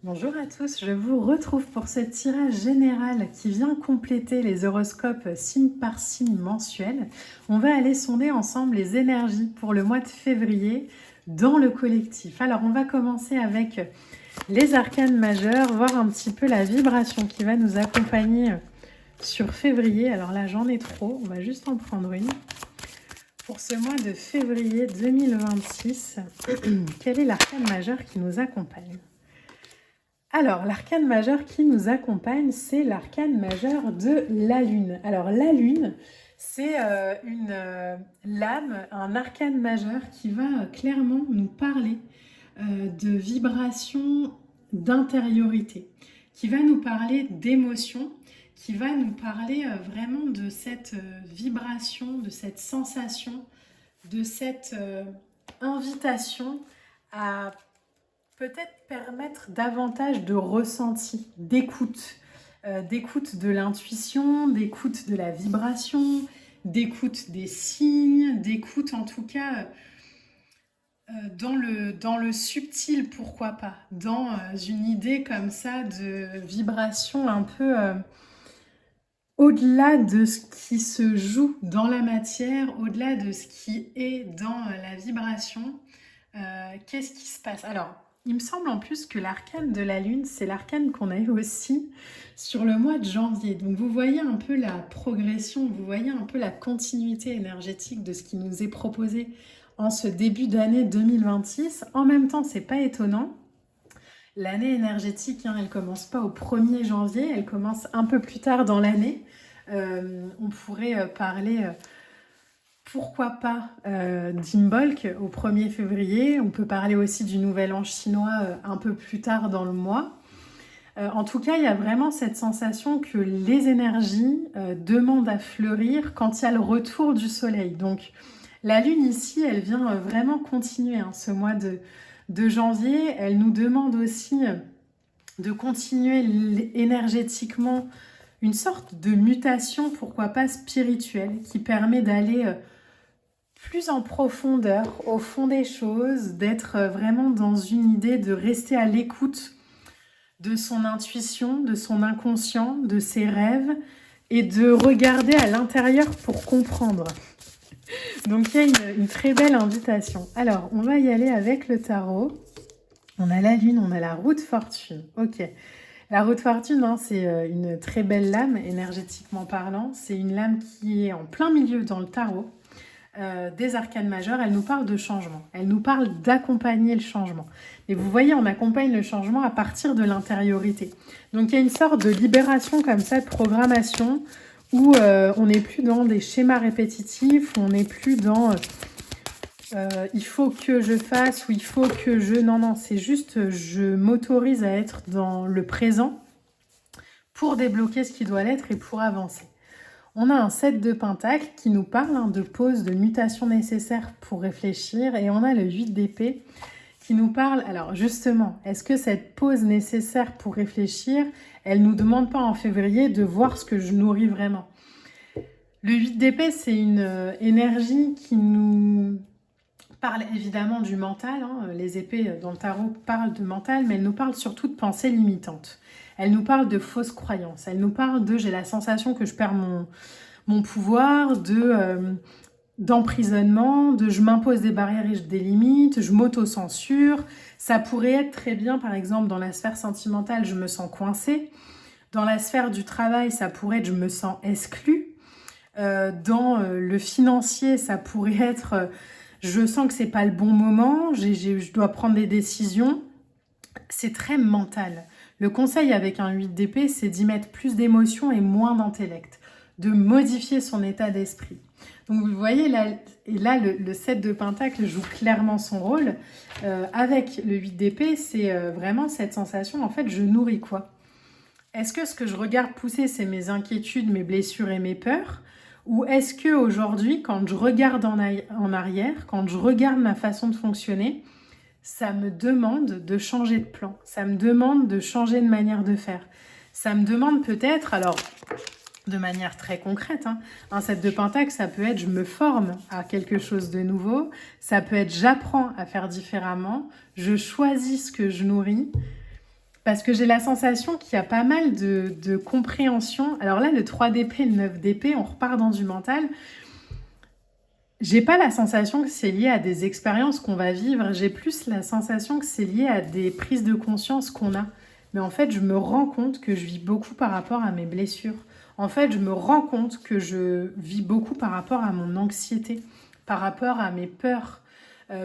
Bonjour à tous, je vous retrouve pour ce tirage général qui vient compléter les horoscopes signe par signe mensuel. On va aller sonder ensemble les énergies pour le mois de février dans le collectif. Alors on va commencer avec les arcanes majeurs, voir un petit peu la vibration qui va nous accompagner sur février. Alors là j'en ai trop, on va juste en prendre une. Pour ce mois de février 2026, quel est l'arcane majeur qui nous accompagne ? Alors, l'arcane majeur qui nous accompagne, c'est l'arcane majeur de la Lune. Alors, la Lune, c'est une lame, un arcane majeur qui va clairement nous parler de vibration, d'intériorité, qui va nous parler d'émotion, qui va nous parler vraiment de cette vibration, de cette sensation, de cette invitation à peut-être permettre davantage de ressenti, d'écoute, d'écoute de l'intuition, d'écoute de la vibration, d'écoute des signes, d'écoute en tout cas dans le subtil, pourquoi pas, dans une idée comme ça de vibration un peu au-delà de ce qui se joue dans la matière, au-delà de ce qui est dans la vibration. Qu'est-ce qui se passe? Alors, il me semble en plus que l'arcane de la Lune, c'est l'arcane qu'on a eu aussi sur le mois de janvier. Donc vous voyez un peu la progression, vous voyez un peu la continuité énergétique de ce qui nous est proposé en ce début d'année 2026. En même temps, c'est pas étonnant. L'année énergétique, elle commence pas au 1er janvier, elle commence un peu plus tard dans l'année. On pourrait parler... pourquoi pas d'Imbolc au 1er février. On peut parler aussi du Nouvel An chinois un peu plus tard dans le mois. En tout cas, il y a vraiment cette sensation que les énergies demandent à fleurir quand il y a le retour du soleil. Donc, la Lune ici, elle vient vraiment continuer ce mois de janvier. Elle nous demande aussi de continuer énergétiquement une sorte de mutation, pourquoi pas spirituelle, qui permet d'aller... plus en profondeur, au fond des choses, d'être vraiment dans une idée de rester à l'écoute de son intuition, de son inconscient, de ses rêves, et de regarder à l'intérieur pour comprendre. Donc il y a une très belle invitation. Alors, on va y aller avec le tarot. On a la Lune, on a la roue de fortune. Ok. La roue de fortune, c'est une très belle lame, énergétiquement parlant. C'est une lame qui est en plein milieu dans le tarot. Des arcanes majeures, elle nous parle de changement, elle nous parle d'accompagner le changement. Et vous voyez, on accompagne le changement à partir de l'intériorité. Donc il y a une sorte de libération comme ça, de programmation, où on n'est plus dans des schémas répétitifs, où on n'est plus dans il faut que je fasse, ou il faut que je... Non, c'est juste je m'autorise à être dans le présent pour débloquer ce qui doit l'être et pour avancer. On a un 7 de pentacles qui nous parle de pause, de mutation nécessaire pour réfléchir. Et on a le 8 d'épée qui nous parle... Alors justement, est-ce que cette pause nécessaire pour réfléchir, elle ne nous demande pas en février de voir ce que je nourris vraiment? Le 8 d'épée, c'est une énergie qui nous parle évidemment du mental. Les épées dans le tarot parlent de mental, mais elles nous parlent surtout de pensées limitantes. Elle nous parle de fausses croyances. Elle nous parle de j'ai la sensation que je perds mon pouvoir, d'emprisonnement, de je m'impose des barrières et des limites, je m'auto-censure. Ça pourrait être très bien, par exemple, dans la sphère sentimentale, je me sens coincée. Dans la sphère du travail, ça pourrait être je me sens exclue. Dans le financier, ça pourrait être je sens que c'est pas le bon moment, je dois prendre des décisions. C'est très mental. Le conseil avec un 8 d'épée, c'est d'y mettre plus d'émotion et moins d'intellect, de modifier son état d'esprit. Donc vous voyez, là le 7 de pentacle joue clairement son rôle. Avec le 8 d'épée, c'est vraiment cette sensation, en fait, je nourris quoi? Est-ce que ce que je regarde pousser, c'est mes inquiétudes, mes blessures et mes peurs? Ou est-ce qu'aujourd'hui, quand je regarde en arrière, quand je regarde ma façon de fonctionner, ça me demande de changer de plan, ça me demande de changer de manière de faire. Ça me demande peut-être, alors de manière très concrète, un 7 de pentacle, ça peut être je me forme à quelque chose de nouveau, ça peut être j'apprends à faire différemment, je choisis ce que je nourris. Parce que j'ai la sensation qu'il y a pas mal de compréhension. Alors là, le 3DP, le 9DP, on repart dans du mental. J'ai pas la sensation que c'est lié à des expériences qu'on va vivre, j'ai plus la sensation que c'est lié à des prises de conscience qu'on a. Mais en fait, je me rends compte que je vis beaucoup par rapport à mes blessures. En fait, je me rends compte que je vis beaucoup par rapport à mon anxiété, par rapport à mes peurs.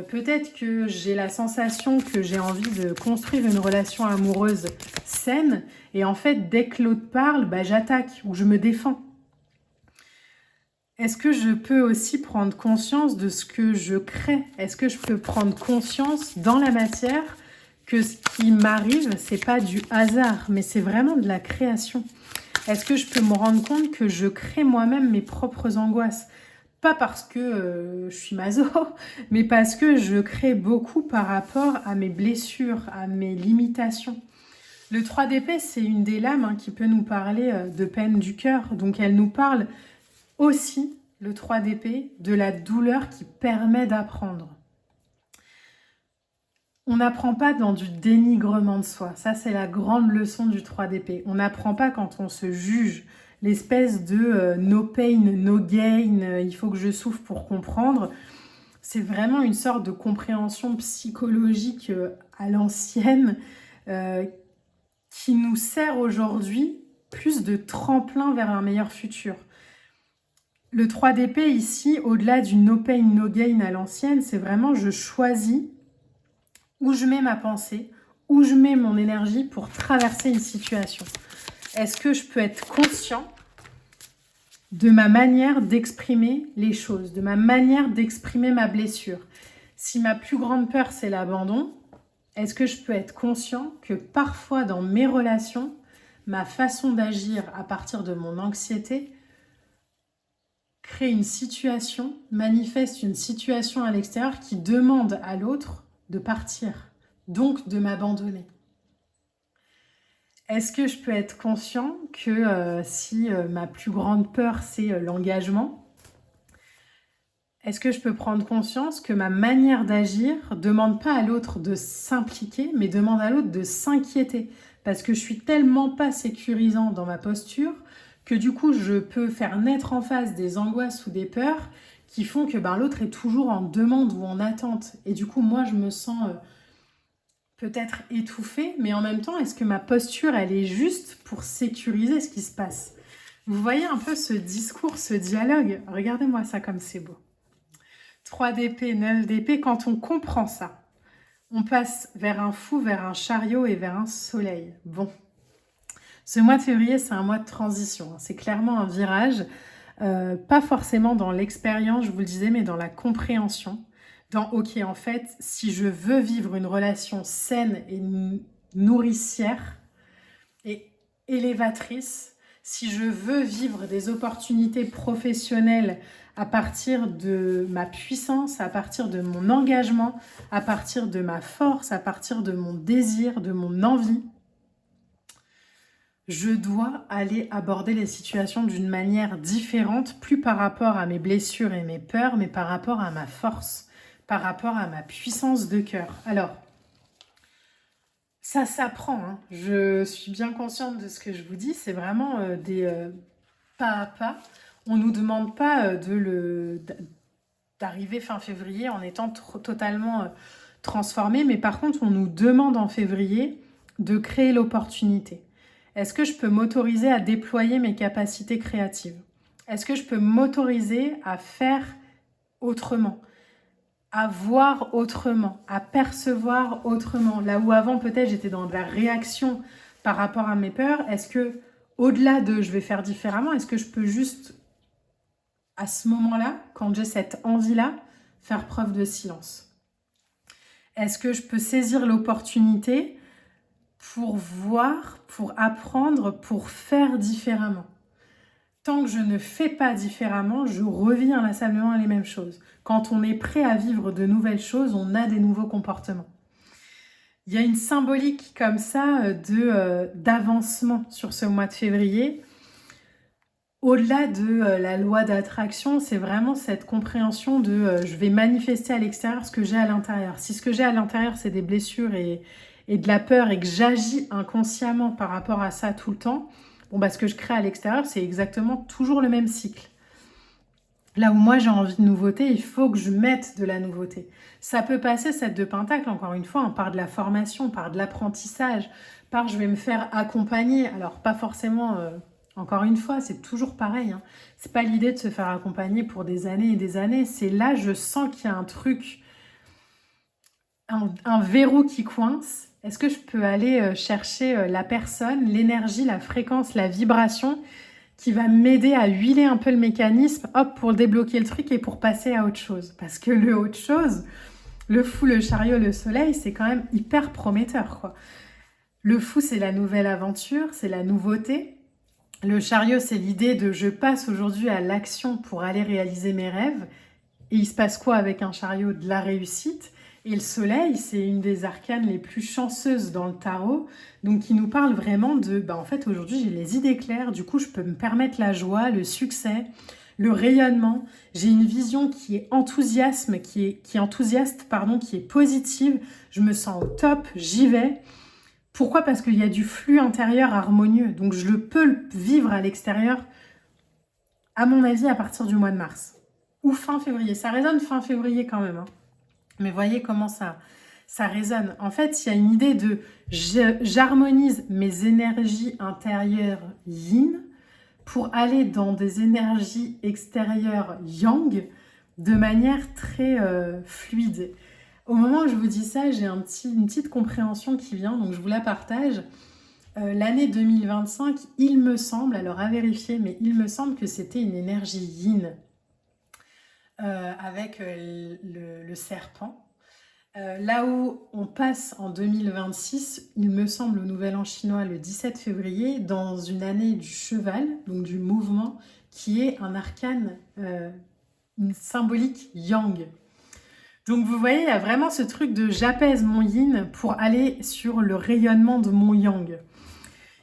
Peut-être que j'ai la sensation que j'ai envie de construire une relation amoureuse saine, et en fait, dès que l'autre parle, bah, j'attaque ou je me défends. Est-ce que je peux aussi prendre conscience de ce que je crée? Est-ce que je peux prendre conscience dans la matière que ce qui m'arrive, c'est pas du hasard, mais c'est vraiment de la création? Est-ce que je peux me rendre compte que je crée moi-même mes propres angoisses? Pas parce que je suis maso, mais parce que je crée beaucoup par rapport à mes blessures, à mes limitations. Le 3DP, c'est une des lames hein, qui peut nous parler de peine du cœur. Donc elle nous parle aussi, le 3DP, de la douleur qui permet d'apprendre. On n'apprend pas dans du dénigrement de soi. Ça, c'est la grande leçon du 3DP. On n'apprend pas quand on se juge. L'espèce de no pain, no gain, il faut que je souffre pour comprendre. C'est vraiment une sorte de compréhension psychologique à l'ancienne qui nous sert aujourd'hui plus de tremplin vers un meilleur futur. Le 3DP ici, au-delà du no pain, no gain à l'ancienne, c'est vraiment je choisis où je mets ma pensée, où je mets mon énergie pour traverser une situation. Est-ce que je peux être conscient de ma manière d'exprimer les choses, de ma manière d'exprimer ma blessure? Si ma plus grande peur, c'est l'abandon, est-ce que je peux être conscient que parfois dans mes relations, ma façon d'agir à partir de mon anxiété crée une situation, manifeste une situation à l'extérieur qui demande à l'autre de partir, donc de m'abandonner? Est-ce que je peux être conscient que si ma plus grande peur, c'est l'engagement, est-ce que je peux prendre conscience que ma manière d'agir ne demande pas à l'autre de s'impliquer, mais demande à l'autre de s'inquiéter? Parce que je suis tellement pas sécurisant dans ma posture que du coup, je peux faire naître en face des angoisses ou des peurs qui font que l'autre est toujours en demande ou en attente. Et du coup, moi, je me sens peut-être étouffée, mais en même temps, est-ce que ma posture, elle est juste pour sécuriser ce qui se passe? Vous voyez un peu ce discours, ce dialogue? Regardez-moi ça comme c'est beau. 3DP, 9DP, quand on comprend ça, on passe vers un fou, vers un chariot et vers un soleil. Bon. Ce mois de février, c'est un mois de transition. C'est clairement un virage, pas forcément dans l'expérience, je vous le disais, mais dans la compréhension. Dans, ok, en fait, si je veux vivre une relation saine et nourricière et élévatrice, si je veux vivre des opportunités professionnelles à partir de ma puissance, à partir de mon engagement, à partir de ma force, à partir de mon désir, de mon envie, je dois aller aborder les situations d'une manière différente, plus par rapport à mes blessures et mes peurs, mais par rapport à ma force, par rapport à ma puissance de cœur. Alors, ça s'apprend, hein. Je suis bien consciente de ce que je vous dis, c'est vraiment des pas à pas. On ne nous demande pas d'arriver fin février en étant totalement transformé, mais par contre, on nous demande en février de créer l'opportunité. Est-ce que je peux m'autoriser à déployer mes capacités créatives? Est-ce que je peux m'autoriser à faire autrement, à voir autrement, à percevoir autrement? Là où avant, peut-être, j'étais dans de la réaction par rapport à mes peurs, est-ce que, au-delà de je vais faire différemment, est-ce que je peux juste, à ce moment-là, quand j'ai cette envie-là, faire preuve de silence? Est-ce que je peux saisir l'opportunité pour voir, pour apprendre, pour faire différemment? Tant que je ne fais pas différemment, je revis inlassablement les mêmes choses. Quand on est prêt à vivre de nouvelles choses, on a des nouveaux comportements. Il y a une symbolique comme ça d'avancement sur ce mois de février. Au-delà de la loi d'attraction, c'est vraiment cette compréhension de je vais manifester à l'extérieur ce que j'ai à l'intérieur. Si ce que j'ai à l'intérieur, c'est des blessures et et de la peur et que j'agis inconsciemment par rapport à ça tout le temps, bon, bah, ce que je crée à l'extérieur, c'est exactement toujours le même cycle. Là où moi j'ai envie de nouveauté, il faut que je mette de la nouveauté. Ça peut passer, cette de Pentacle, encore une fois, hein, par de la formation, par de l'apprentissage, par je vais me faire accompagner. Alors pas forcément, encore une fois, c'est toujours pareil. Hein. C'est pas l'idée de se faire accompagner pour des années et des années. C'est là, je sens qu'il y a un truc, un verrou qui coince. Est-ce que je peux aller chercher la personne, l'énergie, la fréquence, la vibration qui va m'aider à huiler un peu le mécanisme, hop, pour débloquer le truc et pour passer à autre chose. Parce que le autre chose, le fou, le chariot, le soleil, c'est quand même hyper prometteur, quoi. Le fou, c'est la nouvelle aventure, c'est la nouveauté. Le chariot, c'est l'idée de je passe aujourd'hui à l'action pour aller réaliser mes rêves. Et il se passe quoi avec un chariot? De la réussite. Et le soleil, c'est une des arcanes les plus chanceuses dans le tarot, donc qui nous parle vraiment de, en fait, aujourd'hui, j'ai les idées claires, du coup, je peux me permettre la joie, le succès, le rayonnement. J'ai une vision qui est enthousiaste, qui est positive. Je me sens au top, j'y vais. Pourquoi? Parce qu'il y a du flux intérieur harmonieux, donc je peux le vivre à l'extérieur, à mon avis, à partir du mois de mars. Ou fin février. Ça résonne fin février quand même, hein. Mais voyez comment ça résonne. En fait, il y a une idée de j'harmonise mes énergies intérieures yin pour aller dans des énergies extérieures yang de manière très fluide. Au moment où je vous dis ça, j'ai une petite compréhension qui vient, donc je vous la partage. L'année 2025, il me semble, alors à vérifier, mais il me semble que c'était une énergie yin. Avec le serpent. Là où on passe en 2026, il me semble au Nouvel An chinois le 17 février, dans une année du cheval, donc du mouvement, qui est un arcane une symbolique yang. Donc vous voyez, il y a vraiment ce truc de j'apaise mon yin pour aller sur le rayonnement de mon yang.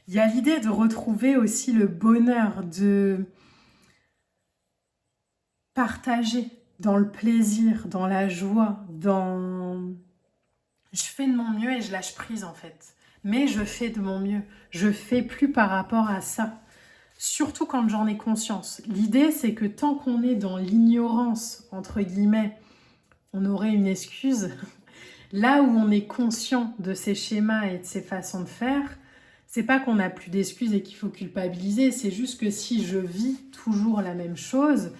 Il y a l'idée de retrouver aussi le bonheur, de partager dans le plaisir, dans la joie, Je fais de mon mieux et je lâche prise en fait. Mais je fais de mon mieux. Je fais plus par rapport à ça. Surtout quand j'en ai conscience. L'idée, c'est que tant qu'on est dans l'ignorance, entre guillemets, on aurait une excuse. Là où on est conscient de ces schémas et de ces façons de faire, c'est pas qu'on n'a plus d'excuses et qu'il faut culpabiliser. C'est juste que si je vis toujours la même chose,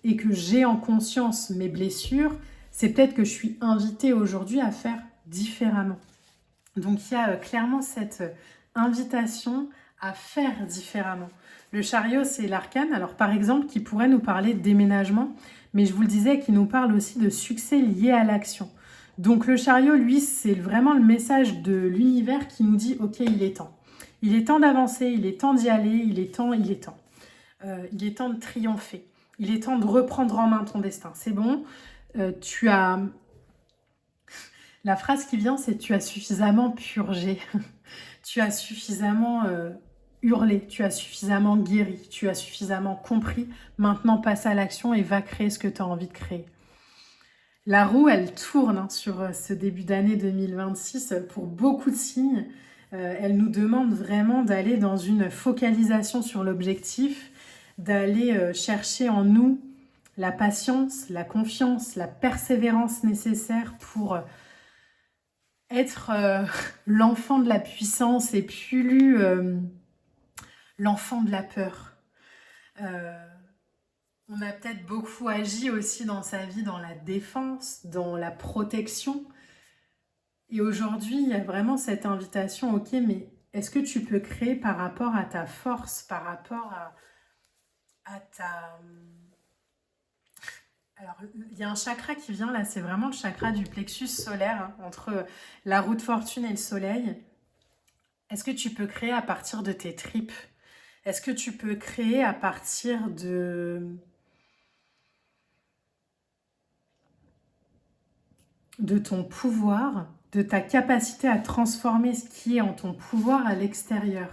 et que j'ai en conscience mes blessures, c'est peut-être que je suis invitée aujourd'hui à faire différemment. Donc il y a clairement cette invitation à faire différemment. Le chariot, c'est l'arcane, alors par exemple, qui pourrait nous parler de déménagement, mais je vous le disais, qui nous parle aussi de succès lié à l'action. Donc le chariot, lui, c'est vraiment le message de l'univers qui nous dit « Ok, il est temps. Il est temps d'avancer, il est temps d'y aller, il est temps. Il est temps de triompher. Il est temps de reprendre en main ton destin. C'est bon, tu as... » La phrase qui vient, c'est « tu as suffisamment purgé. Tu as suffisamment hurlé. Tu as suffisamment guéri. Tu as suffisamment compris. Maintenant, passe à l'action et va créer ce que tu as envie de créer. » La roue, elle tourne sur ce début d'année 2026 pour beaucoup de signes. Elle nous demande vraiment d'aller dans une focalisation sur l'objectif, d'aller chercher en nous la patience, la confiance, la persévérance nécessaire pour être l'enfant de la puissance et plus l'enfant de la peur. On a peut-être beaucoup agi aussi dans sa vie dans la défense, dans la protection. Et aujourd'hui, il y a vraiment cette invitation, ok, mais est-ce que tu peux créer par rapport à ta force, par rapport à ta... Alors, il y a un chakra qui vient là, c'est vraiment le chakra du plexus solaire, hein, entre la roue de fortune et le soleil. Est-ce que tu peux créer à partir de tes tripes? Est-ce que tu peux créer à partir de ton pouvoir, de ta capacité à transformer ce qui est en ton pouvoir à l'extérieur?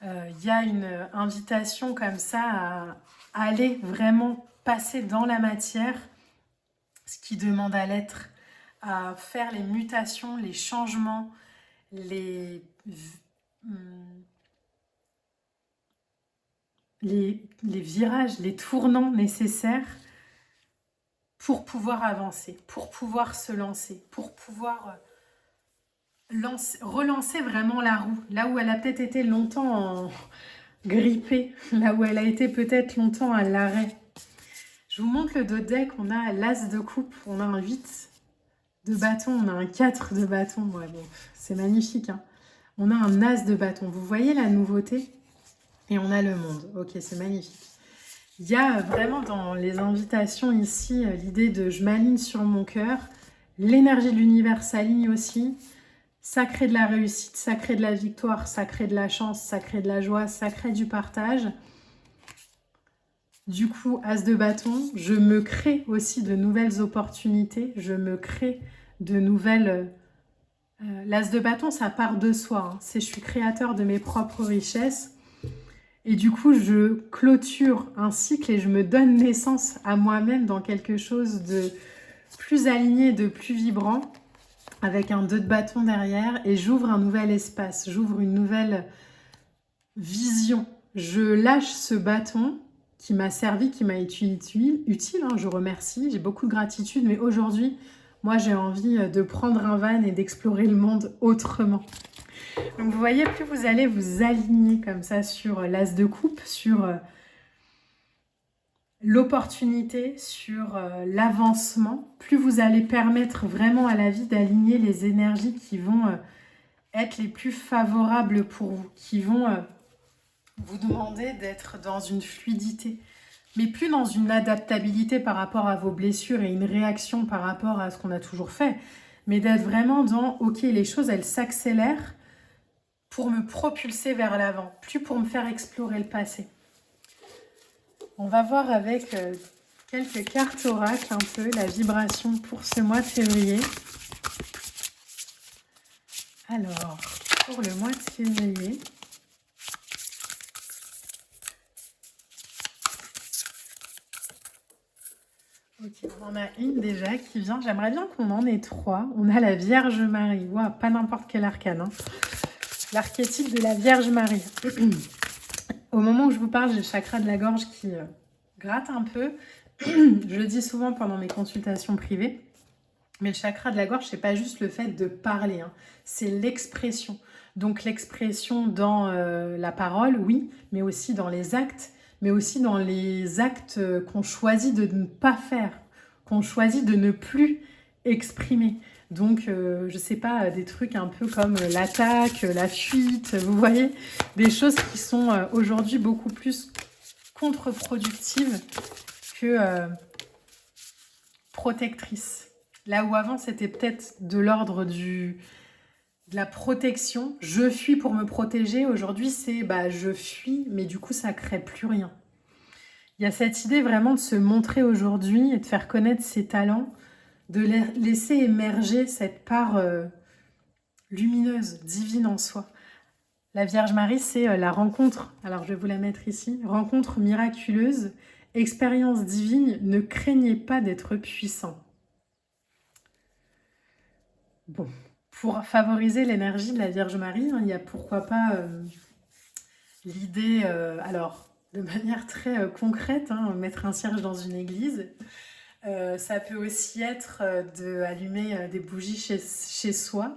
Y a une invitation comme ça à aller vraiment passer dans la matière, ce qui demande à l'être, à faire les mutations, les changements, les, les virages, les tournants nécessaires pour pouvoir avancer, pour pouvoir se lancer, pour pouvoir relancer vraiment la roue, là où elle a peut-être été longtemps grippée, là où elle a été peut-être longtemps à l'arrêt. Je vous montre le dos de deck, on a l'as de coupe, on a un 8 de bâton, on a un 4 de bâton, ouais, bon, c'est magnifique, hein. On a un as de bâton, vous voyez la nouveauté? Et on a le monde, ok, c'est magnifique. Il y a vraiment dans les invitations ici l'idée de je m'aligne sur mon cœur, l'énergie de l'univers s'aligne aussi, ça crée de la réussite, ça crée de la victoire, ça crée de la chance, ça crée de la joie, ça crée du partage. Du coup, as de bâton, je me crée aussi de nouvelles opportunités, je me crée de nouvelles... l'as de bâton, ça part de soi, hein. C'est je suis créateur de mes propres richesses. Et du coup, je clôture un cycle et je me donne naissance à moi-même dans quelque chose de plus aligné, de plus vibrant, avec un 2 de bâton derrière. Et j'ouvre un nouvel espace, j'ouvre une nouvelle vision. Je lâche ce bâton qui m'a servi, qui m'a été utile, hein, je remercie, j'ai beaucoup de gratitude. Mais aujourd'hui, moi, j'ai envie de prendre un van et d'explorer le monde autrement. Donc vous voyez, plus vous allez vous aligner comme ça sur l'as de coupe, sur l'opportunité, sur l'avancement, plus vous allez permettre vraiment à la vie d'aligner les énergies qui vont être les plus favorables pour vous, qui vont vous demander d'être dans une fluidité, mais plus dans une adaptabilité par rapport à vos blessures et une réaction par rapport à ce qu'on a toujours fait, mais d'être vraiment dans « ok, les choses, elles s'accélèrent », pour me propulser vers l'avant, plus pour me faire explorer le passé. On va voir avec quelques cartes oracles un peu la vibration pour ce mois de février. Alors, pour le mois de février, ok, on en a une déjà qui vient. J'aimerais bien qu'on en ait 3. On a la Vierge Marie. Wow, pas n'importe quel arcane, hein. L'archétype de la Vierge Marie. Au moment où je vous parle, j'ai le chakra de la gorge qui gratte un peu. Je le dis souvent pendant mes consultations privées. Mais le chakra de la gorge, c'est pas juste le fait de parler, hein. C'est l'expression. Donc l'expression dans la parole, oui, mais aussi dans les actes, mais aussi dans les actes qu'on choisit de ne pas faire, qu'on choisit de ne plus exprimer. Donc, je sais pas, des trucs un peu comme l'attaque, la fuite, vous voyez, des choses qui sont aujourd'hui beaucoup plus contre-productives que protectrices. Là où avant, c'était peut-être de l'ordre de la protection. Je fuis pour me protéger. Aujourd'hui, c'est je fuis, mais du coup, ça ne crée plus rien. Il y a cette idée vraiment de se montrer aujourd'hui et de faire connaître ses talents, de laisser émerger cette part lumineuse, divine en soi. La Vierge Marie, c'est la rencontre. Alors, je vais vous la mettre ici. Rencontre miraculeuse, expérience divine, ne craignez pas d'être puissant. Bon, pour favoriser l'énergie de la Vierge Marie, hein, il y a pourquoi pas l'idée, alors de manière très concrète, hein, mettre un cierge dans une église. Ça peut aussi être d'allumer des bougies chez soi.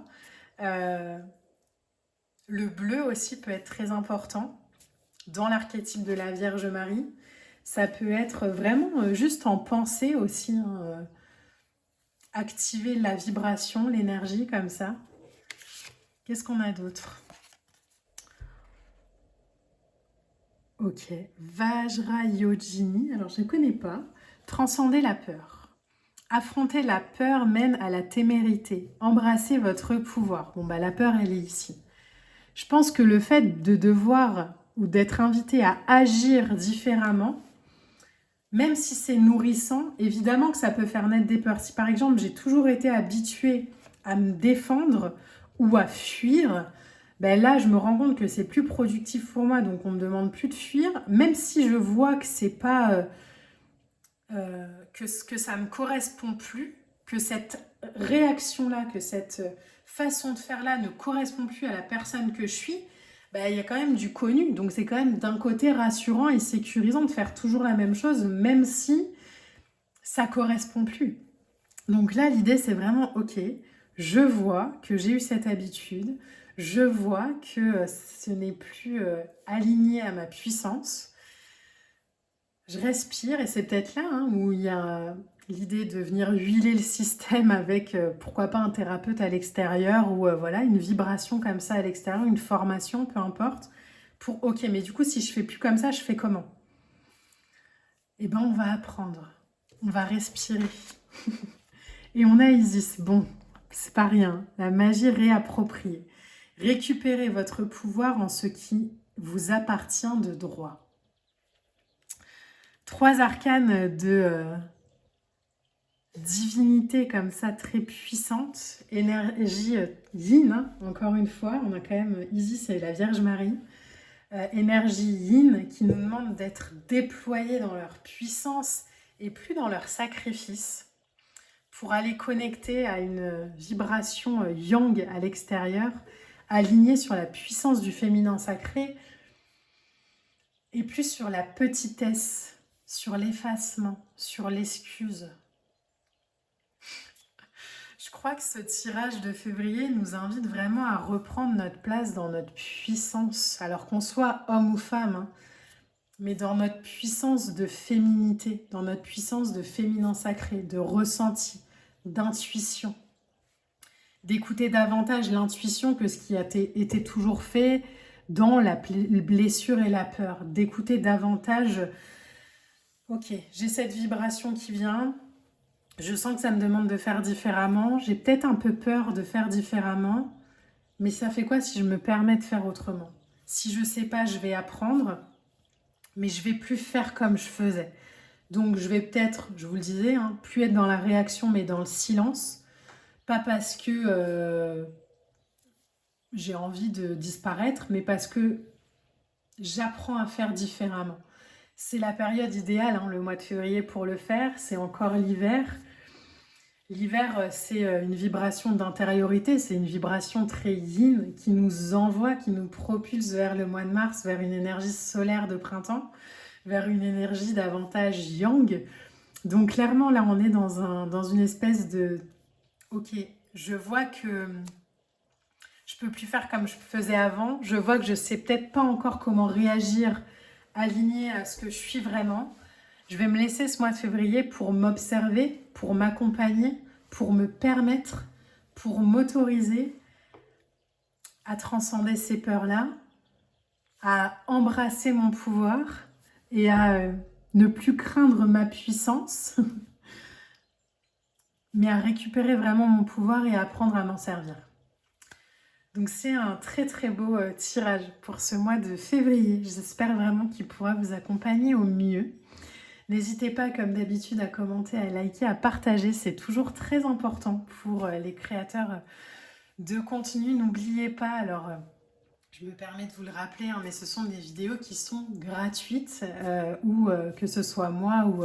Le bleu aussi peut être très important dans l'archétype de la Vierge Marie. Ça peut être vraiment juste en pensée aussi, hein, activer la vibration, l'énergie comme ça. Qu'est-ce qu'on a d'autre? Ok, Vajrayogini, alors je ne connais pas. Transcender la peur. Affronter la peur mène à la témérité. Embrassez votre pouvoir. Bon, la peur, elle est ici. Je pense que le fait de devoir ou d'être invité à agir différemment, même si c'est nourrissant, évidemment que ça peut faire naître des peurs. Si par exemple, j'ai toujours été habituée à me défendre ou à fuir, là, je me rends compte que c'est plus productif pour moi, donc on ne me demande plus de fuir, même si je vois que c'est pas... que ça ne me correspond plus, que cette réaction-là, que cette façon de faire-là ne correspond plus à la personne que je suis, bah, il y a quand même du connu. Donc c'est quand même d'un côté rassurant et sécurisant de faire toujours la même chose, même si ça correspond plus. Donc là, l'idée, c'est vraiment, ok, je vois que j'ai eu cette habitude, je vois que ce n'est plus aligné à ma puissance. Je respire et c'est peut-être là où il y a l'idée de venir huiler le système avec, pourquoi pas, un thérapeute à l'extérieur ou voilà, une vibration comme ça à l'extérieur, une formation, peu importe, pour, ok, mais du coup, si je fais plus comme ça, je fais comment? Eh bien, on va apprendre, on va respirer. Et on a Isis, bon, c'est pas rien, la magie réappropriée. Récupérez votre pouvoir en ce qui vous appartient de droit. 3 arcanes de divinité comme ça, très puissante. Énergie yin, encore une fois, on a quand même Isis et la Vierge Marie. Énergie yin qui nous demande d'être déployés dans leur puissance et plus dans leur sacrifice, pour aller connecter à une vibration yang à l'extérieur, alignée sur la puissance du féminin sacré et plus sur la petitesse, sur l'effacement, sur l'excuse. Je crois que ce tirage de février nous invite vraiment à reprendre notre place dans notre puissance, alors qu'on soit homme ou femme, mais dans notre puissance de féminité, dans notre puissance de féminin sacré, de ressenti, d'intuition. D'écouter davantage l'intuition que ce qui a été toujours fait dans la blessure et la peur. D'écouter davantage, ok, j'ai cette vibration qui vient, je sens que ça me demande de faire différemment, j'ai peut-être un peu peur de faire différemment, mais ça fait quoi si je me permets de faire autrement? Si je sais pas, je vais apprendre, mais je vais plus faire comme je faisais. Donc je vais peut-être, je vous le disais, plus être dans la réaction, mais dans le silence. Pas parce que j'ai envie de disparaître, mais parce que j'apprends à faire différemment. C'est la période idéale, le mois de février pour le faire, c'est encore l'hiver. L'hiver, c'est une vibration d'intériorité, c'est une vibration très yin qui nous envoie, qui nous propulse vers le mois de mars, vers une énergie solaire de printemps, vers une énergie davantage yang. Donc clairement, là, on est dans une espèce de... Ok, je vois que je peux plus faire comme je faisais avant. Je vois que je sais peut-être pas encore comment réagir, aligné à ce que je suis vraiment. Je vais me laisser ce mois de février pour m'observer, pour m'accompagner, pour me permettre, pour m'autoriser à transcender ces peurs-là, à embrasser mon pouvoir et à ne plus craindre ma puissance, mais à récupérer vraiment mon pouvoir et à apprendre à m'en servir. Donc c'est un très très beau tirage pour ce mois de février. J'espère vraiment qu'il pourra vous accompagner au mieux. N'hésitez pas, comme d'habitude, à commenter, à liker, à partager. C'est toujours très important pour les créateurs de contenu. N'oubliez pas, alors je me permets de vous le rappeler, mais ce sont des vidéos qui sont gratuites, ou que ce soit moi ou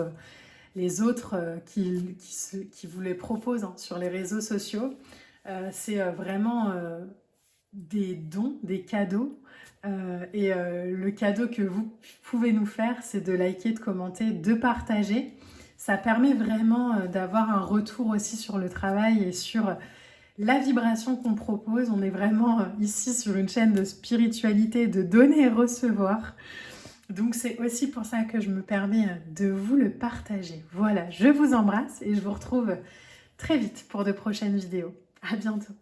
les autres qui vous les proposent sur les réseaux sociaux. C'est vraiment des dons, des cadeaux. Le cadeau que vous pouvez nous faire, c'est de liker, de commenter, de partager. Ça permet vraiment d'avoir un retour aussi sur le travail et sur la vibration qu'on propose. On est vraiment ici sur une chaîne de spiritualité, de donner et recevoir. Donc c'est aussi pour ça que je me permets de vous le partager. Voilà, je vous embrasse et je vous retrouve très vite pour de prochaines vidéos. À bientôt.